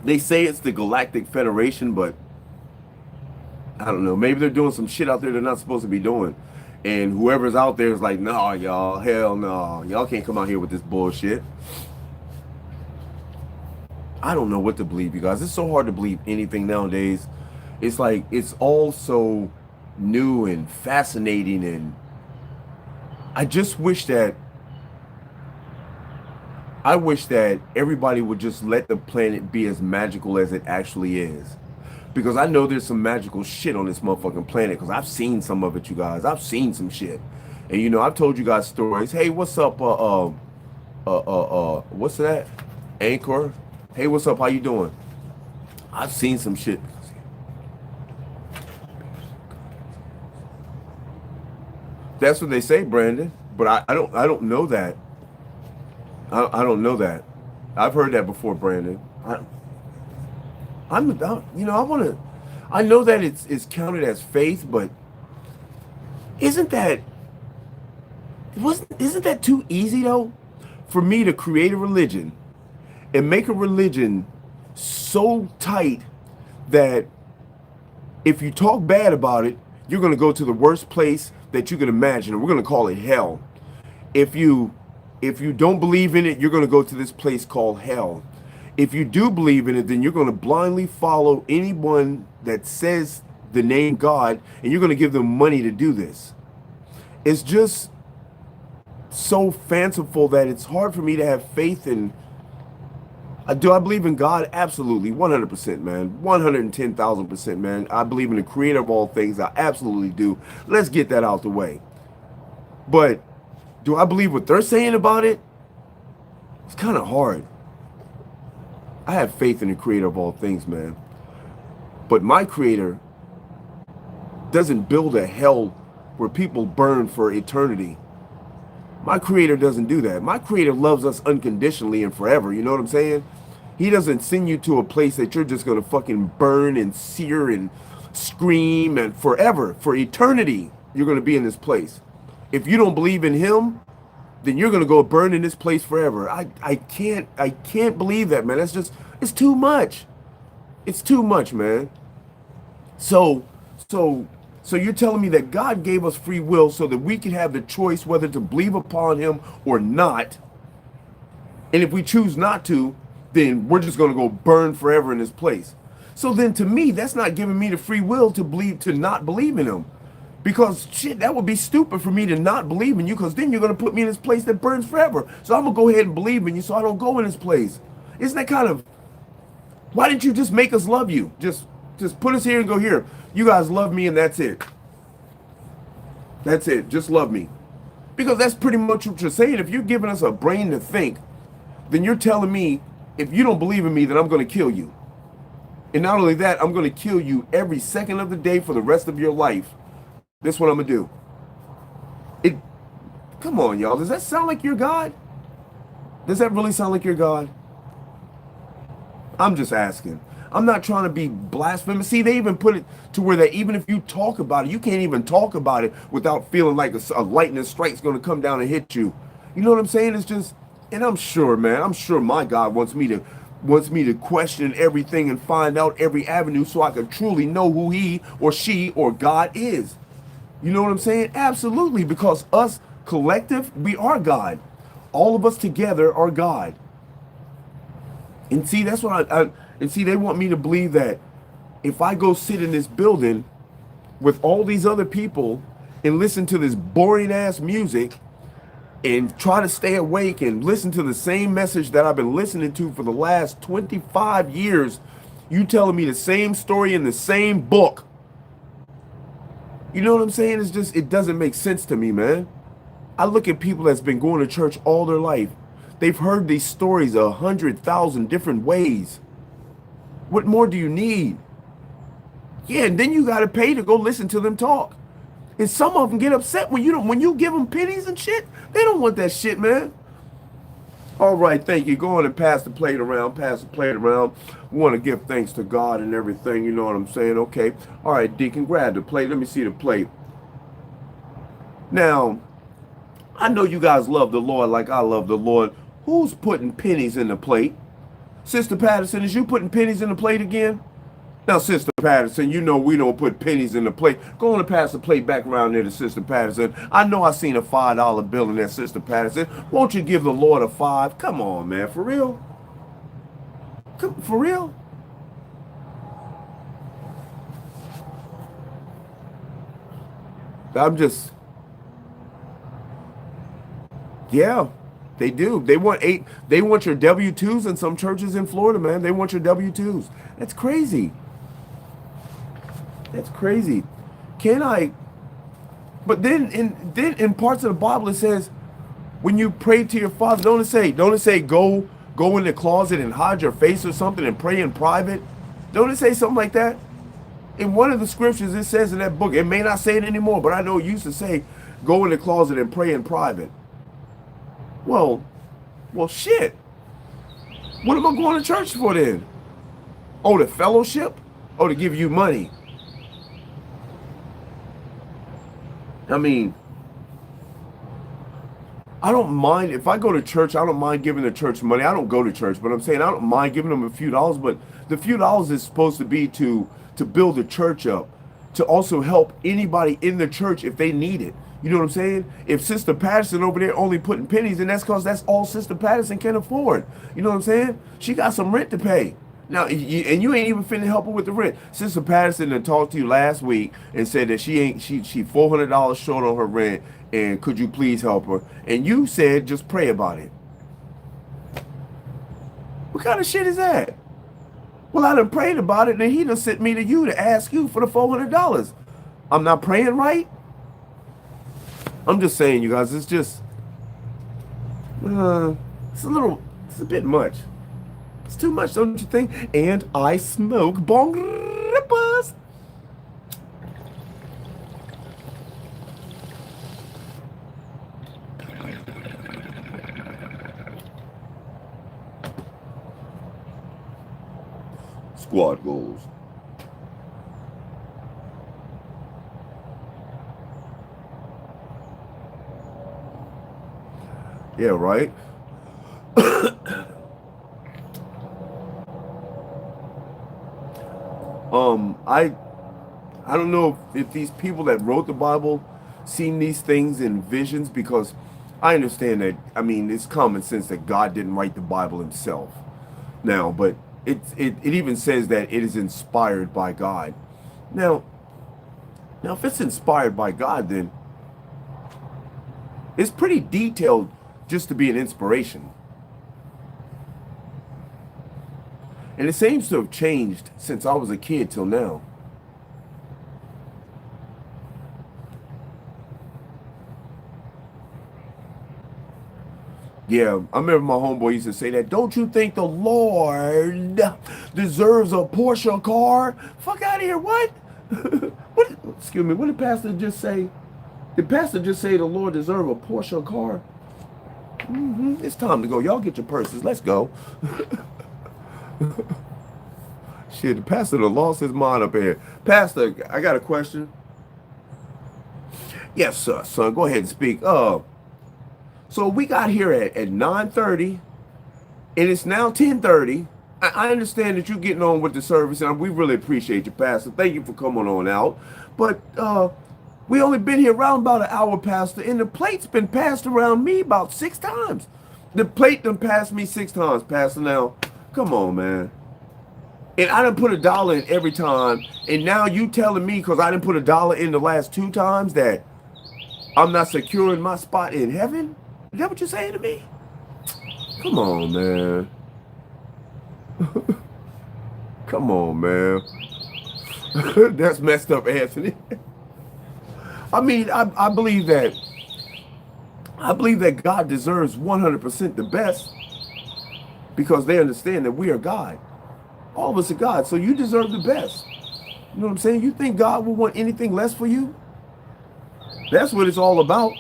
They say it's the Galactic Federation, but I don't know. Maybe they're doing some shit out there they're not supposed to be doing. And whoever's out there is like, nah, y'all, hell no. Y'all can't come out here with this bullshit. I don't know what to believe, you guys. It's so hard to believe anything nowadays. It's like, it's all so new and fascinating, and I just wish that everybody would just let the planet be as magical as it actually is. Because I know there's some magical shit on this motherfucking planet, because I've seen some of it, you guys. I've seen some shit. And you know, I've told you guys stories. Hey, what's up, what's that? Anchor? Hey, what's up? How you doing? I've seen some shit. That's what they say, Brandon. But I don't know that. I don't know that. I've heard that before, Brandon. You know, I know that it's counted as faith, but isn't that too easy though? For me to create a religion and make a religion so tight that if you talk bad about it, you're going to go to the worst place that you can imagine, and we're going to call it hell. If you don't believe in it, you're going to go to this place called hell. If you do believe in it, then you're going to blindly follow anyone that says the name God, and you're going to give them money to do this. It's just so fanciful that it's hard for me to have faith in. Do I believe in God? Absolutely, 100%, man. 110,000%, man. I believe in the creator of all things. I absolutely do. Let's get that out the way. But do I believe what they're saying about it? It's kind of hard. I have faith in the creator of all things, man. But my creator doesn't build a hell where people burn for eternity. My creator doesn't do that. My creator loves us unconditionally and forever. You know what I'm saying? He doesn't send you to a place that you're just going to fucking burn and sear and scream and forever. For eternity, you're going to be in this place. If you don't believe in him, then you're going to go burn in this place forever. I can't believe that, man. That's just, it's too much. It's too much, man. So you're telling me that God gave us free will so that we can have the choice whether to believe upon him or not. And if we choose not to, then we're just going to go burn forever in this place. So then to me, that's not giving me the free will to not believe in him. Because shit, that would be stupid for me to not believe in you, because then you're going to put me in this place that burns forever. So I'm going to go ahead and believe in you so I don't go in this place. Isn't that kind of, why didn't you just make us love you? Just put us here and go here. You guys love me and that's it. That's it. Just love me. Because that's pretty much what you're saying. If you're giving us a brain to think, then you're telling me, if you don't believe in me, then I'm going to kill you. And not only that, I'm going to kill you every second of the day for the rest of your life. This is what I'm going to do. Come on, y'all. Does that sound like you're God? Does that really sound like you're God? I'm just asking. I'm not trying to be blasphemous. See, they even put it to where that even if you talk about it, you can't even talk about it without feeling like a lightning strike's going to come down and hit you. You know what I'm saying? It's just, and I'm sure, man, I'm sure my God wants me to question everything and find out every avenue so I can truly know who he or she or God is. You know what I'm saying? Absolutely, because us collective, we are God. All of us together are God. And see, that's what and see, they want me to believe that if I go sit in this building with all these other people and listen to this boring ass music and try to stay awake and listen to the same message that I've been listening to for the last 25 years, you telling me the same story in the same book. You know what I'm saying? It's just, it doesn't make sense to me, man. I look at people that's been going to church all their life. They've heard these stories 100,000 different ways. What more do you need? Yeah, and then you got to pay to go listen to them talk. And some of them get upset when you give them pennies and shit. They don't want that shit, man. All right, thank you. Go on and pass the plate around. Pass the plate around. We want to give thanks to God and everything. You know what I'm saying? Okay. All right, Deacon, grab the plate. Let me see the plate. Now, I know you guys love the Lord like I love the Lord. Who's putting pennies in the plate? Sister Patterson, is you putting pennies in the plate again? Now, Sister Patterson, you know we don't put pennies in the plate. Go on and pass the plate back around there to Sister Patterson. I know I seen a $5 bill in there, Sister Patterson. Won't you give the Lord a 5? Come on, man, for real? Come, for real? I'm just, yeah, they do. They want your W-2s in some churches in Florida, man. They want your W-2s. That's crazy. That's crazy. Can I? But then in parts of the Bible it says, when you pray to your Father, don't it say go in the closet and hide your face or something and pray in private? Don't it say something like that? In one of the scriptures it says in that book, it may not say it anymore, but I know it used to say, go in the closet and pray in private. Well, shit. What am I going to church for then? Oh, the fellowship? Oh, to give you money. I mean, I don't mind if I go to church. I don't mind giving the church money. I don't go to church, but I'm saying I don't mind giving them a few dollars. But the few dollars is supposed to be to build the church up, to also help anybody in the church if they need it. You know what I'm saying? If Sister Patterson over there only putting pennies, and that's because that's all Sister Patterson can afford. You know what I'm saying? She got some rent to pay. Now, and you ain't even finna help her with the rent. Sister Patterson had talked to you last week and said that she $400 short on her rent, and could you please help her? And you said just pray about it. What kind of shit is that? Well, I done prayed about it, and he done sent me to you to ask you for the $400. I'm not praying right? I'm just saying, you guys, it's just, it's a bit much. It's too much, don't you think? And I smoke bong rippers. Squad goals. Yeah, right? I don't know if these people that wrote the Bible seen these things in visions, because I understand that, I mean, it's common sense that God didn't write the Bible himself. Now, but it even says that it is inspired by God. Now if it's inspired by God, then it's pretty detailed just to be an inspiration. And it seems to have changed since I was a kid till now. Yeah, I remember my homeboy used to say that. Don't you think the Lord deserves a Porsche car? Fuck out of here, what? What? Excuse me, what did Pastor just say? Did Pastor just say the Lord deserves a Porsche car? It's time to go. Y'all get your purses. Let's go. Shit, the pastor done lost his mind up here. Pastor, I got a question. Yes, sir, son. Go ahead and speak. So we got here at 9:30, and it's now 10:30. I understand that you're getting on with the service, and we really appreciate you, Pastor. Thank you for coming on out. But we only been here around about an hour, Pastor, and the plate's been passed around me about 6 times. The plate done passed me 6 times, Pastor. Now, come on, man. And I done put $1 in every time, and now you telling me because I didn't put $1 in the last 2 times that I'm not securing my spot in heaven? Is that what you're saying to me? Come on, man. Come on, man. That's messed up, Anthony. I mean, I believe that God deserves 100% the best because they understand that we are God. All of us are God, so you deserve the best. You know what I'm saying? You think God will want anything less for you? That's what it's all about.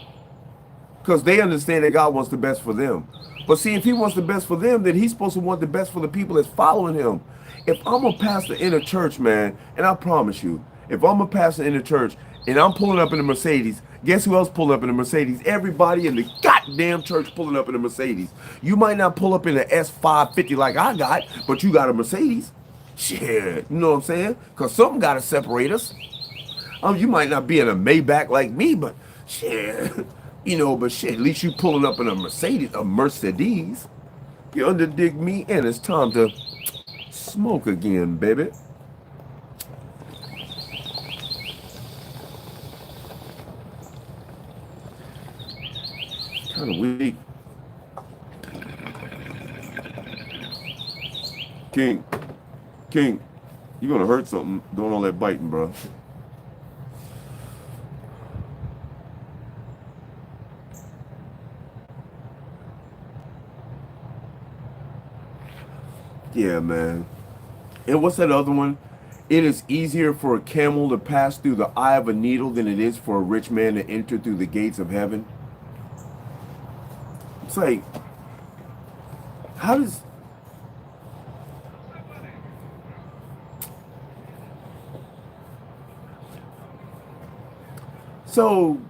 Because they understand that God wants the best for them. But see, if he wants the best for them, then he's supposed to want the best for the people that's following him. If I'm a pastor in a church, man, and I promise you, if I'm a pastor in a church and I'm pulling up in a Mercedes, guess who else pulling up in a Mercedes? Everybody in the goddamn church pulling up in a Mercedes. You might not pull up in an S550 like I got, but you got a Mercedes. Shit, you know what I'm saying? Because something got to separate us. You might not be in a Maybach like me, but shit, you know, but shit, at least you pulling up in a Mercedes, You underdig me, and it's time to smoke again, baby. Kind of weak. King, you gonna hurt something doing all that biting, bro. Yeah, man. And what's that other one? It is easier for a camel to pass through the eye of a needle than it is for a rich man to enter through the gates of heaven. It's like, how does... So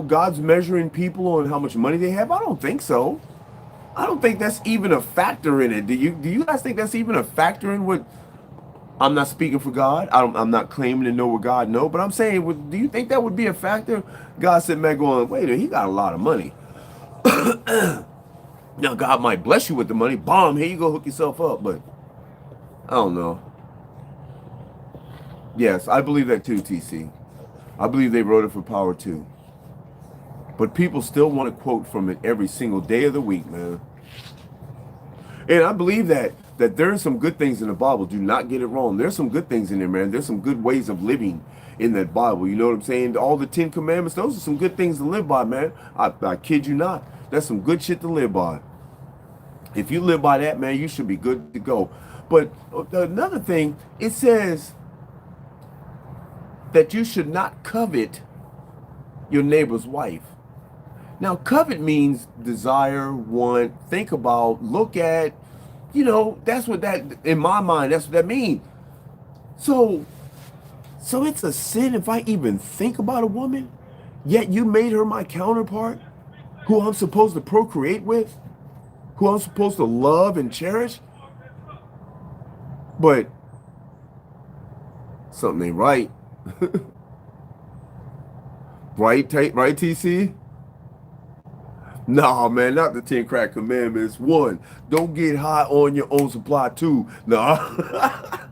God's measuring people on how much money they have? I don't think so. I don't think that's even a factor in it. Do you guys think that's even a factor in what? I'm not speaking for God. I'm not claiming to know what God knows, but I'm saying, do you think that would be a factor? God said, man, going, wait a minute, he got a lot of money. Now, God might bless you with the money. Bomb, here you go, hook yourself up. But I don't know. Yes, I believe that too, TC. I believe they wrote it for power too. But people still want to quote from it every single day of the week, man. And I believe that there are some good things in the Bible. Do not get it wrong. There's some good things in there, man. There's some good ways of living in that Bible. You know what I'm saying? All the 10 commandments, those are some good things to live by, man. I kid you not. That's some good shit to live by. If you live by that, man, you should be good to go. But another thing, it says that you should not covet your neighbor's wife. Now, covet means desire, want, think about, look at, you know, that's what that, in my mind, that's what that means. So it's a sin if I even think about a woman, yet you made her my counterpart, who I'm supposed to procreate with, who I'm supposed to love and cherish. But something ain't right. Right, TC? Nah, man, not the 10 crack commandments. 1, don't get high on your own supply. 2, nah.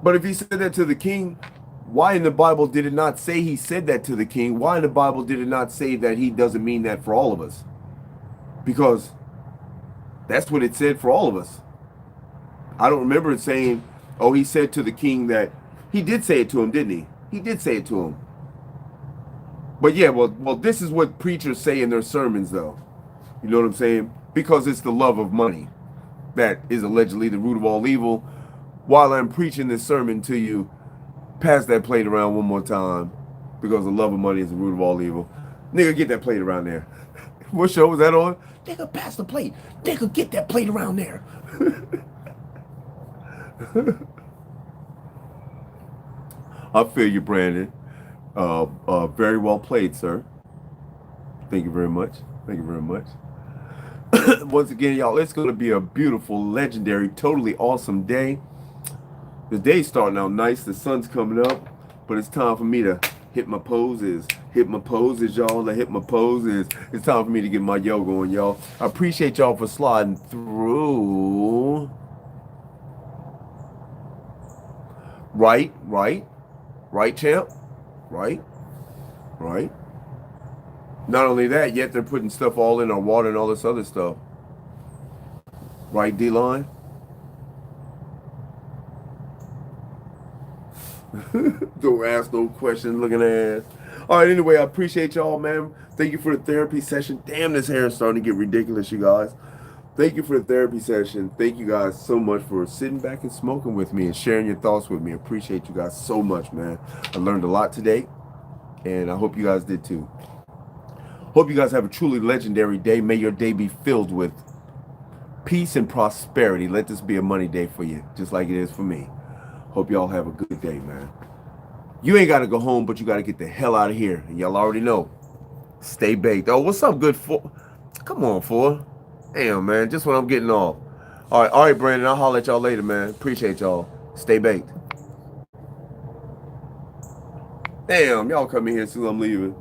But if he said that to the king, why in the Bible did it not say he said that to the king? Why in the Bible did it not say that he doesn't mean that for all of us? Because that's what it said for all of us. I don't remember it saying, oh, he said to the king that... He did say it to him, didn't he? He did say it to him. But yeah, well, this is what preachers say in their sermons, though. You know what I'm saying? Because it's the love of money that is allegedly the root of all evil. While I'm preaching this sermon to you, pass that plate around one more time. because the love of money is the root of all evil. Nigga, get that plate around there. What show was that on? Nigga, pass the plate. Nigga, get that plate around there. I feel you, Brandon. Very well played, sir. Thank you very much. Thank you very much. Once again, y'all, it's going to be a beautiful, legendary, totally awesome day. The day's starting out nice. The sun's coming up, but it's time for me to hit my poses. Hit my poses, y'all. Hit my poses. It's time for me to get my yoga on, y'all. I appreciate y'all for sliding through. Right, champ. Right. Not only that, yet they're putting stuff all in our water and all this other stuff. Right, D-Line? Don't ask no questions, looking ass. All right, anyway, I appreciate y'all, man. Thank you for the therapy session. Damn, this hair is starting to get ridiculous, you guys. Thank you for the therapy session. Thank you guys so much for sitting back and smoking with me and sharing your thoughts with me. I appreciate you guys so much, man. I learned a lot today, and I hope you guys did too. Hope you guys have a truly legendary day. May your day be filled with peace and prosperity. Let this be a money day for you, just like it is for me. Hope y'all have a good day, man. You ain't got to go home, but you got to get the hell out of here. And y'all already know. Stay baked. Oh, what's up, good for? Come on, for. Damn, man. Just when I'm getting off. All right, Brandon. I'll holler at y'all later, man. Appreciate y'all. Stay baked. Damn, y'all come in here as soon as I'm leaving.